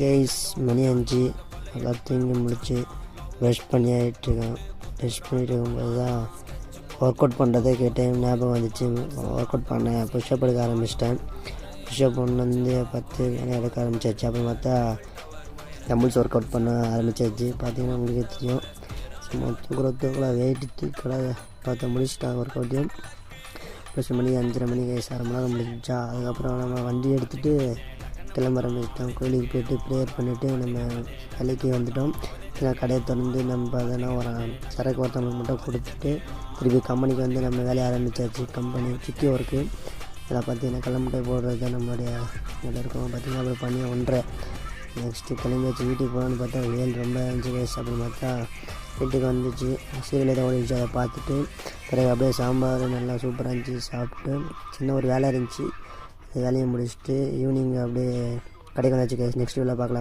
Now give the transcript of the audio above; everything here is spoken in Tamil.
கைஸ் மணி 5 எல்லாம் தூங்கி முடிச்சு ப்ரஷ் பண்ணிட்டுருக்கேன். ப்ரஷ் பண்ணிட்டு இருக்கும்போது தான் ஒர்க் அவுட் பண்ணுறதே கேட்டேன் ஞாபகம் வந்துச்சு. ஒர்க் அவுட் பண்ணேன், புஷ்அப் எடுக்க ஆரம்பிச்சிட்டேன். புஷ்அப் ஒன்று 10 வேலை எடுக்க ஆரம்பிச்சாச்சு. அப்புறம் பார்த்தா டம்பிள்ஸ் ஒர்க் அவுட் பண்ண ஆரம்பிச்சாச்சு. பார்த்தீங்கன்னா உங்களுக்கே தெரியும், சும்மா தூக்கல வெயிட்டு தூக்கலை பார்த்து முடிச்சுட்டேன் ஒர்க் அவுட்டையும். ப்ளஸ் மணி 5:30 மணிக்கு 1/2 மணி நேரம் முடிஞ்சிச்சா. அதுக்கப்புறம் நம்ம வண்டி எடுத்துகிட்டு கிளம்ப ஆரம்பிச்சிட்டோம். கோயிலுக்கு போய்ட்டு ப்ரேயர் பண்ணிவிட்டு நம்ம வேலைக்கு வந்துவிட்டோம். ஏன்னா கடையை திறந்து நம்ம அதனா ஒரு சரக்கு ஒருத்தவங்களுக்கு மட்டும் கொடுத்துட்டு திருப்பி கம்பெனிக்கு வந்து நம்ம வேலையை ஆரம்பித்தாச்சு. கம்பெனி சிட்டி ஒர்க்கு இதில் பார்த்திங்கன்னா கடலமுட்டை போடுறது தான் நம்மளுடைய இதில் இருக்கும். பார்த்திங்கன்னா அப்புறம் பண்ணி 1:30 நெக்ஸ்ட்டு கிளம்பியாச்சு. வீட்டுக்கு போகலான்னு பார்த்தா வெயில் ரொம்ப இருந்துச்சு வயசு. அப்படின்னு பார்த்தா வீட்டுக்கு வந்துச்சு. சீரியல் ஏதோ ஓடிச்சு, அதை பார்த்துட்டு பிறகு அப்படியே சாம்பார் நல்லா சூப்பராக இருந்துச்சு. சாப்பிட்டு சின்ன ஒரு வேலை இருந்துச்சு, வேலையை முடிச்சுட்டு ஈவினிங் அப்படியே கடைக்கு வந்தாச்சு. நெக்ஸ்ட் வீடியோவில் பார்க்கலாம்.